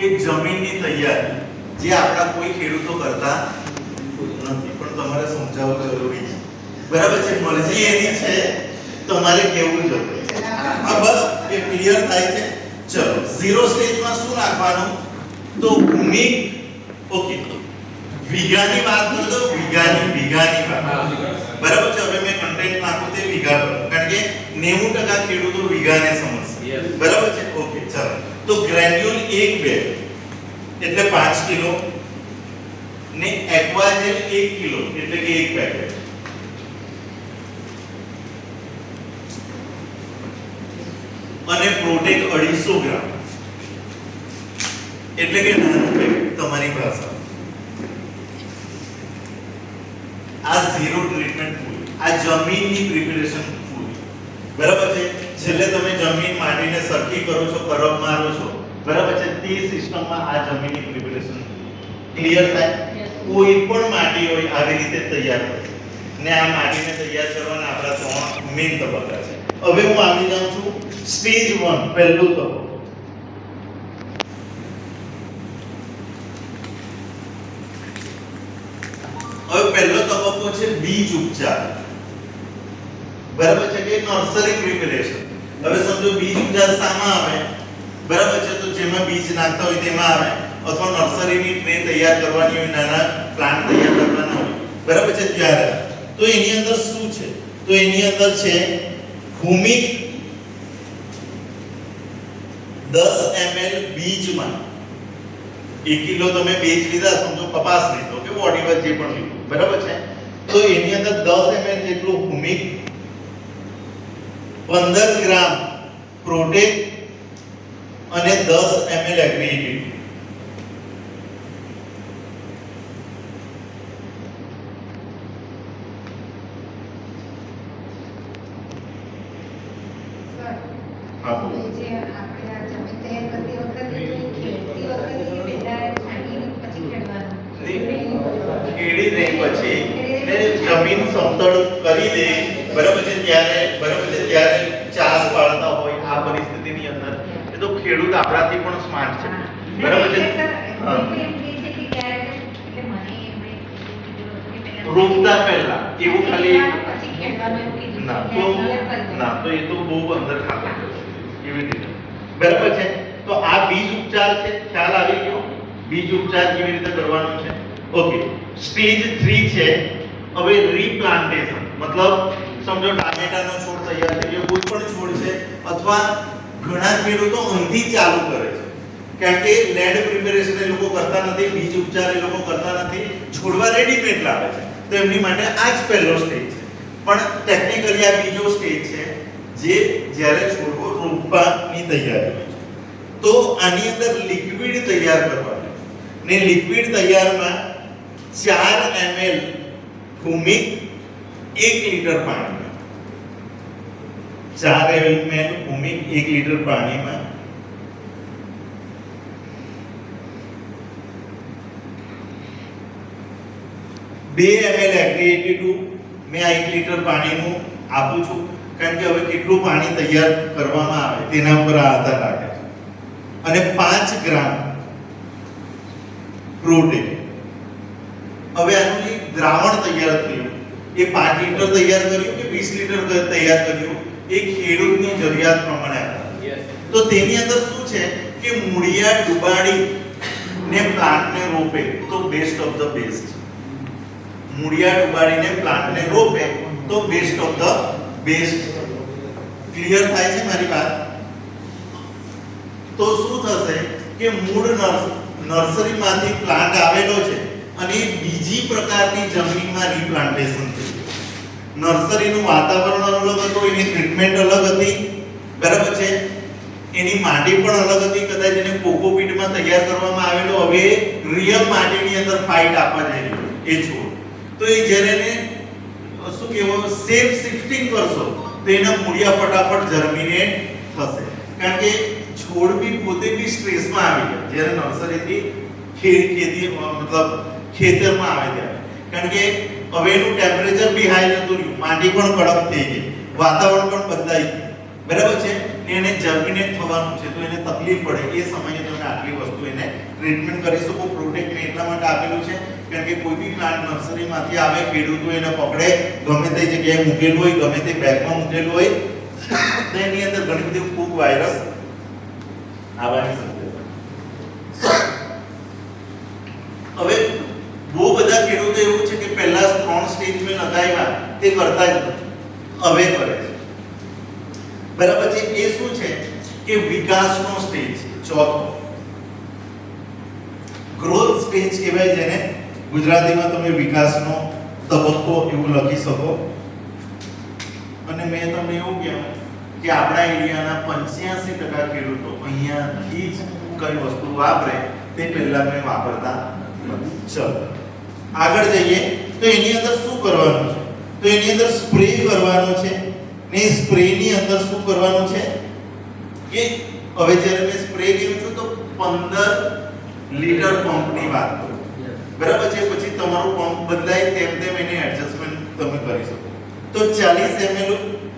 કે જમીનની તૈયારી જે આપણા કોઈ ખેડૂતો કરતા નથી, પણ તમારે સમજાવવું જરૂરી છે, બરાબર છે? મરજી એની છે, તમારે કેવું જરૂરી છે. હવે એ ક્લિયર થાય છે. ચલો ઝીરો સ્ટેજમાં શું નાખવાનું? તો ભૂમિ, ઓકે, વીઘાની વાત કરો તો વીઘાની વાત, બરાબર છે? હવે મેં કન્ટેન્ટ નાખું તે વીઘા પર, કારણ કે 90% ખેડૂતો વીઘાને સમજશે, બરાબર છે? ઓકે, ચાલો. તો ગ્રેન્યુલ 1 બેગ એટલે 5 કિલો ને એક્વાજેલ 1 કિલો એટલે કે 1 પેકેટ, અને પ્રોટેક 250 ગ્રામ એટલે કે નાનું પેકેટ તમારી પાસે. આ ઝીરો ટ્રીટમેન્ટ ફૂલ, આ જમીનની પ્રિપેરેશન ફૂલ, બરાબર છે? છેલ્લે તમે જમીન માટીને સરખી કરો છો, કરબ મારો છો, બરાબર છે? તે સિસ્ટમમાં આ જમીનની પ્રિપેરેશન ક્લિયર થાય. કોઈ પણ માટી હોય આવી રીતે તૈયાર થાય, ને આ માટીને તૈયાર કરવાના આપણા 3 મેઇન તબક્કા છે. હવે હું આવી જાઉં છું સ્ટેજ 1, પહેલો તબક્કો. હવે પહેલો તબક્કો છે બીજ ઉપચાર, બરાબર છે? કે નર્સરી પ્રિપેરેશન. હવે સમજો બીજ ઉપચાર શામાં આવે, બરાબર છે? તો જેમાં બીજ નાખતા હોય તેમાં આવે, અથવા નર્સરીની ટ્રે તૈયાર કરવાની હોય, નાના પ્લાન્ટ તૈયાર કરવાના હોય, બરાબર છે? ત્યારે તો એની અંદર શું છે? તો એની અંદર છે ભૂમિક 10 ml બીજમાં 1 કિલો તમે બીજ લીધા, સમજો કપાસ લીધો કે વોટીવર જે પણ લીધું, બરાબર છે? તો એની અંદર 10 ml જેટલું ભૂમિક, 15 ગ્રામ પ્રોટેક અને 10 ml એગ્રીગેટ. જમીન સમતળ કરી દે, બરાબર છે? ત્યારે, બરાબર છે? ત્યારે ચાસ પાડતા હોય આ પરિસ્થિતિની અંદર, એ તો ખેડૂત આપણાથી પણ સ્માર્ટ છે, બરાબર છે? રોપતા પહેલા એવું ખાલી ના તો એ તો બહુ અંદર ખાતા એવી રીતે, બરાબર છે? તો આ બીજ ઉપચાર છે, ખ્યાલ આવી ગયો બીજ ઉપચાર કેવી રીતે કરવાનો છે? ઓકે, સ્ટેજ 3 છે હવે રીપ્લાન્ટેશન. મતલબ સમજો ટામેટાનો છોડ તૈયાર થઈ ગયો, કોઈ પણ છોડ છે, અથવા ઘણા ખેડૂતો અહીંથી ચાલુ કરે છે, કારણ કે લેન્ડ પ્રિપેરેશન એ લોકો કરતા નથી, બીજ ઉપચાર એ લોકો કરતા નથી, છોડવા રેડીમેડ લાવે છે, તો એમની માટે આ જ પહેલો સ્ટેજ છે. પણ ટેકનિકલી આ બીજો સ્ટેજ છે, જે જ્યારે છોડવો રોપવાની તૈયારી હોય છે. તો આની અંદર લિક્વિડ તૈયાર કરવાનું, ને લિક્વિડ તૈયારમાં 4 ml ભૂમિક 1 લીટર પાણીમાં, 4 ml ભૂમિક 1 લીટર પાણીમાં 2 ml એગ્રીગેટ. મેં આ 1 લીટર પાણીનું આપું છું, કારણ કે હવે કેટલું પાણી તૈયાર કરવામાં આવે તેના ઉપર આધાર રાખે છે. અને 5 ગ્રામ પ્રોટીન. હવે આનું જે દ્રાવણ તૈયાર થયું એ 5 લીટર તૈયાર કર્યું કે 20 લીટર તૈયાર કર્યું, એ ખેડૂતની જરૂરિયાત પ્રમાણે હતા. તો તેની અંદર શું છે કે મૂળિયા ડુબાડી ને પ્લાન્ટને રોપે તો બેસ્ટ ઓફ ધ બેસ્ટ. મૂળિયા ડુબાડીને પ્લાન્ટને રોપે તો best of the best. Clear થાય છે મારી વાત? તો શું થશે કે મૂળ નર્સરીમાંથી પ્લાન્ટ આવેલો છે અને બીજી પ્રકારની જમીનમાં રીપ્લાન્ટેશન થયું. નર્સરીનું વાતાવરણ અલગ હતું, એની ટ્રીટમેન્ટ અલગ હતી, બરાબર છે? એની માટી પણ અલગ હતી, કદાચ એને કોકોપીટમાં તૈયાર કરવામાં આવેલો, હવે રિયલ માટીની અંદર ફાઇટ આપવા જઈ રહ્યો એ છોડ. તો એ જ્યારે એને શું કહેવાય સેફ શિફ્ટિંગ કરશો તો એના મૂળિયા ફટાફટ જર્મિનેટ થશે, કારણ કે છોડ બી પોતે બી સ્ટ્રેસમાં આવી જાય જ્યારે નર્સરીથી ખેતી મતલબ ખેતરમાં આવે ત્યારે, કારણ કે હવે એનું ટેમ્પરેચર બી હાઈ જતું રહ્યું, માટી પણ કડક થઈ ગઈ, વાતાવરણ પણ બદલાઈ ગયું, બરાબર છે? એને જર્મિનેટ થવાનું છે તો એને તકલીફ પડે, એ સમયે તમે આટલી વસ્તુ એને ટ્રીટમેન્ટ કરી શકો. પ્રોટેક્ટ મેં એટલા માટે આપેલું છે કારણ કે કોઈ બી પ્લાન્ટ નર્સરીમાંથી આવે, ખેડૂતો એને પકડે, ગમે તે જગ્યાએ મૂકેલું હોય, ગમે તે બેગમાં મૂકેલું હોય, તો એની અંદર ઘણી બધી ફૂગ, વાયરસ આવવાની શક્યતા. હવે બહુ બધા ખેડૂતો એવું છે કે પહેલા 3 સ્ટેજ મેં લગાવ્યા તે કરતા જ નથી, હવે કરે છે. બરાબર છે. એ શું છે કે વિકાસનો સ્ટેજ છે, ચોથો ગ્રોથ સ્ટેજ કહેવાય, જેને ગુજરાતીમાં તમે વિકાસનો તબક્કો એવું લખી શકો. અને મેં તમને એવું કહ્યું કે આપણા એરિયાના 85% ખેડૂતો અહીંયાથી જ કઈ વસ્તુ વાપરે તે પહેલા મેં વાપરતા નથી. ચલો આગળ જઈએ તો એની અંદર શું કરવાનું છે? તો એની અંદર સ્પ્રે કરવાનો છે ને સ્પ્રેની અંદર શું કરવાનું છે કે હવે જ્યારે મેં સ્પ્રે કર્યું છું તો 15 લીટર પંપની વાત કરું, બરાબર છે. પછી તમારું પંપ બદલાય તેમ તેમ એને એડજસ્ટમેન્ટ તમે કરી શકો. તો 40 ml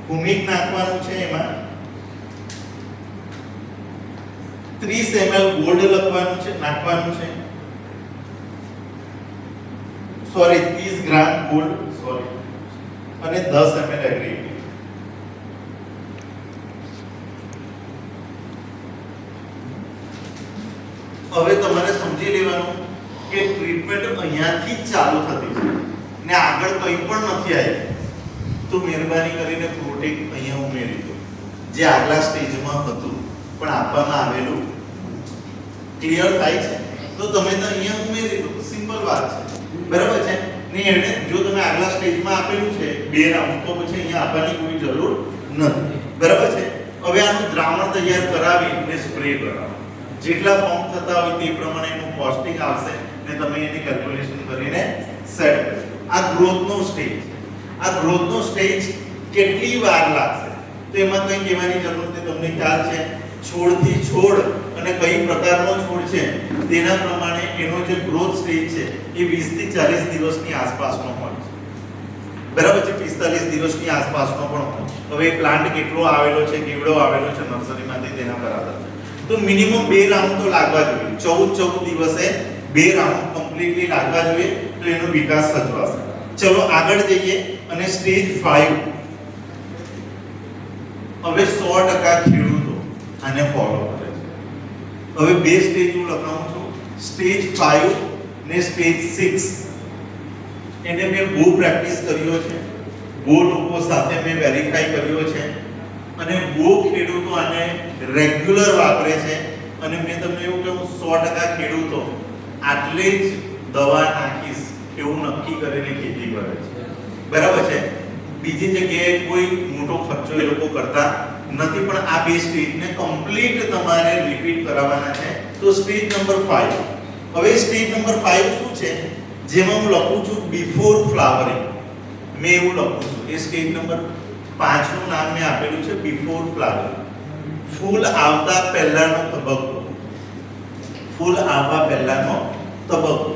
ભૂમિક નાખવાનું છે, એમાં 30 ml ગોલ્ડ લખવાનું છે, નાખવાનું છે, સોરી 30 ગ્રામ ગોલ્ડ, સોરી, અને 10 ml એગ્રીગેટ. હવે તમારે સમજી લેવાનું કે ટ્રીટમેન્ટ અહીંયાથી જ ચાલુ થતી છે ને આગળ કંઈ પણ નથી આવી, તો મહેરબાની કરીને પ્રોટેક્ટ અહીંયા ઉમેરી દો, જે આગલા સ્ટેજમાં હતું પણ આપવામાં આવેલું. ક્લિયર થાય છે? તો તમે તો અહીંયા ઉમેરી દો, સિમ્પલ વાત છે, બરાબર છે ને. એને જો તમે આગલા સ્ટેજમાં આપેલું છે 2 રાઉન્ડ, તો પછી અહીંયા આપવાની કોઈ જરૂર નથી, બરાબર છે. હવે આનું દ્રાવણ તૈયાર કરાવી અને સ્પ્રે કરાવો. જેટલા પંપ થતા હોય તે પ્રમાણે એનું કોસ્ટિંગ આવશે ને તમે એની કેલ્ક્યુલેશન કરીને સેટ કરો. આ ગ્રોથનો સ્ટેજ. આ ગ્રોથનો સ્ટેજ કેટલી વાર લાગશે તો એમાં કંઈ કહેવાની જરૂર નથી, તમને ખ્યાલ છે. છોડથી છોડ અને કઈ પ્રકારનો છોડ છે તેના પ્રમાણે એનો જે ગ્રોથ સ્ટેજ છે એ 20 થી 40 દિવસની આસપાસનો હોય છે, બરાબર છે. 45 દિવસની આસપાસનો પણ હોય. હવે પ્લાન્ટ કેટલો આવેલો છે, કેવડો આવેલો છે નર્સરીમાંથી તેના પર આધાર. તો મિનિમમ 2 રાઉન્ડ તો લાગવા જોઈએ. 14 દિવસે 2 રાઉન્ડ કમ્પ્લીટલી લાગવા જોઈએ, તો એનો વિકાસ સચવાશે. ચલો આગળ જઈએ અને સ્ટેજ 5. હવે 100% ખેડૂતો આને ફોલો કરે છે. હવે 2 સ્ટેજ હું લખાવું છું, સ્ટેજ 5 ને સ્ટેજ 6. એને મેં બહુ પ્રેક્ટિસ કર્યો છે, બહુ લોકો સાથે મેં વેરીફાઈ કર્યો છે અને બહુ ખેડૂતો આને રેગ્યુલર વાપરે છે. અને મેં તમને એવું કહ્યું 100% ખેડૂતો આટલે જ દવા નાખીશ એવું નક્કી કરીને ખેતી કરે છે, બરાબર છે. બીજી જગ્યાએ કોઈ મોટો ખર્ચો એ લોકો કરતા નથી. પણ આ 2 સ્ટેજને કમ્પ્લીટ તમારે રિપીટ કરાવવાના છે. તો સ્ટેજ નંબર 5. હવે સ્ટેજ નંબર 5 શું છે? જેમાં હું લખું છું બિફોર ફ્લાવરિંગ. મેં એવું લખું છું એ સ્ટેજ નંબર 5 નું નામ મેં આપેલું છે બિફોર ફ્લાવરિંગ. ફૂલ આવતા પહેલાનો તબક્કો. ફૂલ આવવા પહેલાનો તબક્કો.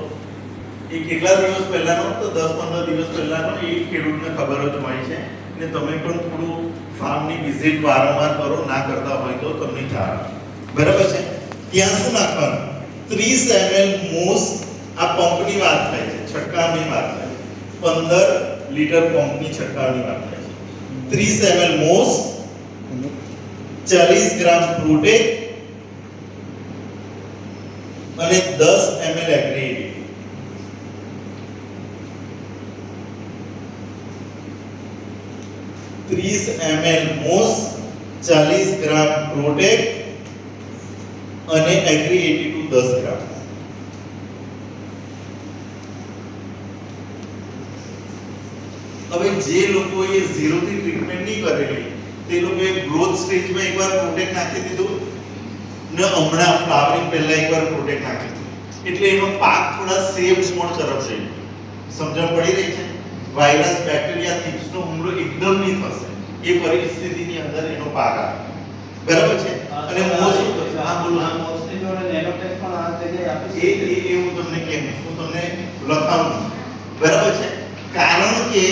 એ કેટલા દિવસ પહેલાનો? તો 10-15 દિવસ પહેલાનો. એ ખેડૂતને ખબર જ હોય છે ને તમે પણ થોડું ફાર્મની વિઝિટ વારંવાર કરો, ના કરતા હોય તો તમને ખ્યાલ, બરાબર છે. ત્યાં શું નાખવાનું? 30 ml મોસ. આ પંપની વાત થાય છે, છંટકાવની વાત થાય છે. 15 લીટર પંપની છંટકાવની વાત થાય છે. 30 ml મોસ, 40 ગ્રામ પ્રોટેક અને 10 ml એગ્રીગેટ. ml મોસ, 40 ગ્રામ પ્રોટેક અને એગ્રી 82 10 ગ્રામ. હવે જે લોકોએ 0 થી ટ્રીટમેન્ટ નહીં કરેલી તે લોકોએ ગ્રોથ સ્ટેજમાં એકવાર પ્રોટેક્ટ નાખી દીધું ને હમણાં ફ્લાવરિંગ પહેલા એકવાર પ્રોટેક્ટ નાખી દીધું, એટલે એનો પાક થોડા સેફ મોડ તરફ જઈ. સમજણ પડી રહી છે? વાયરસ, બેક્ટેરિયા, થીપ્સનો હુમલો એકદમ નહીં થશે. એ પરિસ્થિતિની અંદર એનો પાક આવે, બરાબર છે. અને મોસ હા બોલો. આ મોસની જોડે નેનોટેક પણ આ જગ્યાએ આપી એ હું તમને કેમ હું તમને લખાવું, બરાબર છે. કારણ કે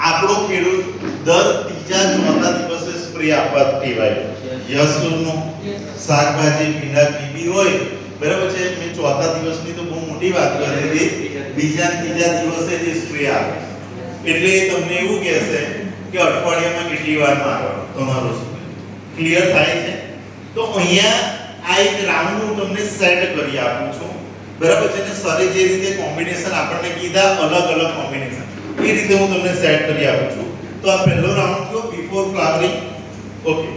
આપણો ખેડૂત દર 3-4 દિવસે સ્પ્રે આપવા ટેવાય. યસ નો શાકભાજી ભીંડા કીબી હોય, બરાબર છે. મેં ચોથા દિવસની તો બહુ મોટી વાત કરી હતી, બીજા ને ત્રીજા દિવસે જે સ્પ્રે આવે એટલે એ તમને એવું કહેશે કે અઠવાડિયામાં કેટલી વાર મારો તમારો સ્પ્રે. ક્લિયર થાય છે? તો અહીંયા આ એક રાઉન્ડ હું તમને સેટ કરી આપું છું, બરાબર છે ને. સરે જે રીતે કોમ્બિનેશન આપણને કીધા અલગ અલગ કોમ્બિનેશન, એ રીતે હું તમને સેટ કરી આપું છું. તો આ પહેલો રાઉન્ડ થયો બિફોર ફ્લાવરિંગ. ઓકે,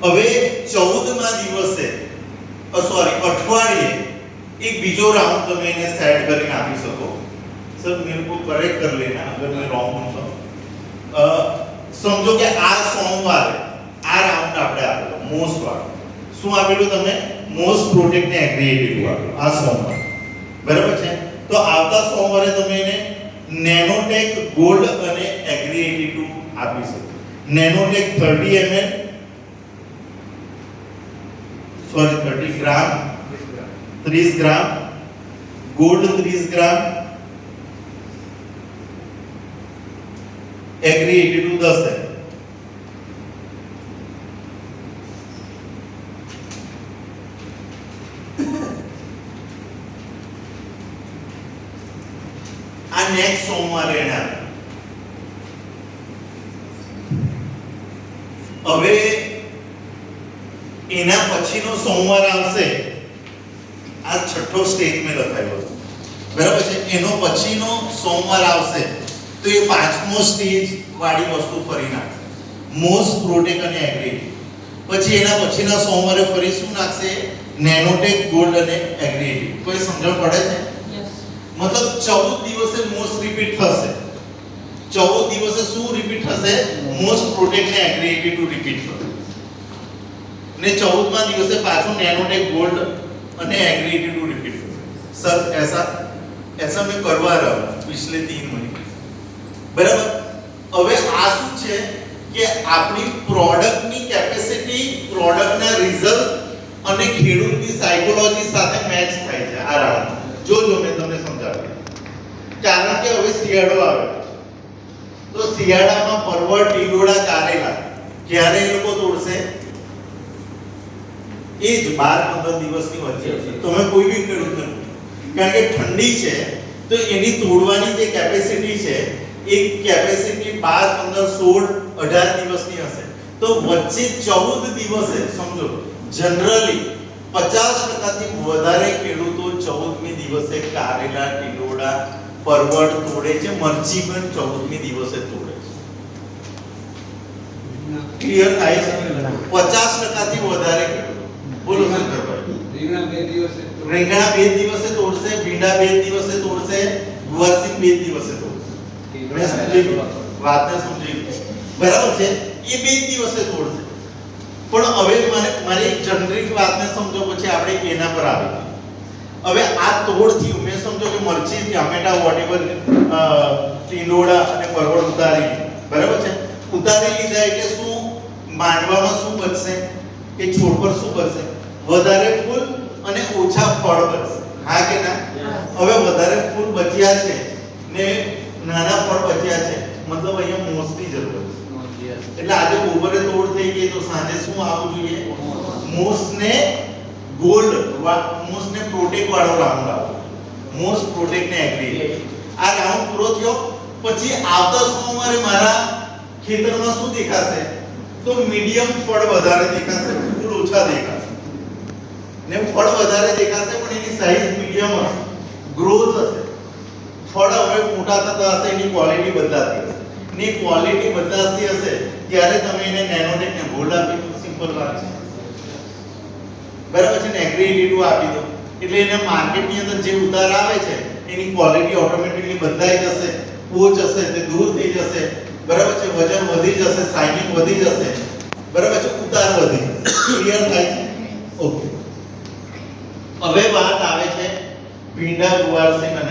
હવે 14મા દિવસે સોરી અઠવાડિયે एक बीजो राउंड તમે એને સેટ કરીને આપી શકો. સર मेरे को करेक्ट कर लेना अगर मैं रॉन्ग हूं तो. સમજો કે આ સોમવારે આ રાઉન્ડ આપણે આપેલો મોસ્ટ વાળો શું આપેલું તમને? મોસ્ટ પ્રોટેક્ટ ને એગ્રીગેટિવ વાળો આ સોમવાર, બરાબર છે. તો આવતા સોમવારે તમે એને નેનોટેક ગોલ્ડ અને એગ્રીગેટિવ આપી શકો. નેનોટેક 30 ml સોરી 30 ગ્રામ 30 ग्राम गोल्ड 30 ग्राम एग्री 82 10 है. આ નેક્સ્ટ સોમવારે એના હવે એના પછીનો સોમવાર આવશે. આ છઠ્ઠો સ્ટેજ મેં લખાયો હતો, બરાબર છે. એનો પછીનો સોમવાર આવશે તો એ પાંચમો સ્ટેજ વાળી વસ્તુ ફરી નાખશે, મોસ્ટ પ્રોટેક અને એગ્રીગેટિવ. પછી એના પછીના સોમવારે ફરી શું નાખશે? નેનોટેક ગોલ્ડ અને એગ્રીગેટિવ. કોઈ સમજણ પડે છે? મતલબ 14 દિવસે મોસ્ટ રિપીટ થશે. 14 દિવસે શું રિપીટ થશે? મોસ્ટ પ્રોટેક ને એગ્રીગેટિવ રિપીટ થશે. ને 14મા દિવસે પાછું નેનોટેક ગોલ્ડ અને एग्रीगेटिव रिपीट. सर ऐसा मैं करवा रहा हूं पिछले 3 महीने, बराबर. હવે આ શું છે કે આપણી પ્રોડક્ટની કેપેસિટી, પ્રોડક્ટના રિઝલ્ટ અને ખેડૂતની સાયકોલોજી સાથે મેચ થાય છે. આ રાઉન્ડ જોજો મેં તમને સમજાવ્યું. કારણ કે હવે શિયાળો આવે તો શિયાળામાં પરવળ, ટીંડોળા, કારેલા ક્યારે એ લોકો તોડશે? એ જ 12-15 દિવસની વચ્ચે હશે. તમે કોઈ બી ખેડૂતને કારણ કે ઠંડી છે તો એની તોડવાની જે કેપેસિટી છે એ કેપેસિટી 12, 15, 16, 18 દિવસની હશે. તો વચ્ચે 14 દિવસે સમજો જનરલી 50% થી વધારે ખેડૂતો 14મી દિવસે કારેલા, ટીંડોળા, પરવળ તોડે છે. મરચી પણ 14મી દિવસે તોડે છે. ક્લિયર થાય છે? 50% થી વધારે ખેડૂતો. બોલો શંકરભાઈ. રીંગણા 2 દિવસે તોડશે, ભીંડા 2 દિવસે તોડશે, ગુવારસિંગ 2 દિવસે તોડશે. મેં સમજી વાતને સમજી, બરાબર છે. એ 2 દિવસે તોડશે. પણ હવે મારી એક જનરિક વાતને સમજો, પછી આપણે એના પર આવીએ. હવે આ તોડથી મેં સમજો કે મરચી, ટામેટા, વોટેવર, ટીંડોળા અને પરવળ ઉતારી, બરાબર છે. ઉતારી લીધા એટલે શું માંડવામાં શું બચશે કે છોડ પર શું બચશે? વધારે ફૂલ અને ઓછા ફળ બચશે. હા કે ના? હવે વધારે ફૂલ બચ્યા છે ને નાના ફળ બચ્યા છે, મતલબ અહીંયા મોસની જરૂર છે. એટલે આજે બપોરે તોડ થઈ ગઈ તો સાંજે શું આવવું જોઈએ? મોસને ગોલ્ડ, મોસને પ્રોટેક વાળો રાઉન્ડ આવવો. મોસ્ટ પ્રોટેક ને એગ્રીગેટિવ. આ રાઉન્ડ પૂરો થયો પછી આવતા સોમવારે મારા ખેતરમાં શું દેખાશે? તો મીડિયમ ફળ વધારે દેખાશે, ફૂલ ઓછા દેખાશે. ને ફળ વધારે દેખાશે પણ એની સાઈઝ મીડિયમ હશે, ગ્રોથ હશે. ફળ હવે મોટા થતા હશે, એની ક્વોલિટી બદલાતી હશે. ને ક્વોલિટી બદલાતી હશે ત્યારે તમે એને નેનોટેક ને ગોલ્ડ આપી દો. સિમ્પલ વાત છે, બરાબર છે ને. એગ્રીગેટિવ આપી દો એટલે એને માર્કેટની અંદર જે ઉતાર આવે છે એની ક્વોલિટી ઓટોમેટિકલી બદલાઈ જશે, પોચ હશે તે દૂર થઈ જશે, બરાબર છે. વજન વધી જશે, શાઇનિંગ વધી જશે, બરાબર છે. ઉતાર વધી જશે. ક્લિયર થાય છે? ઓકે. હવે વાત આવે છે ભીંડા, ગુવારસિંગ અને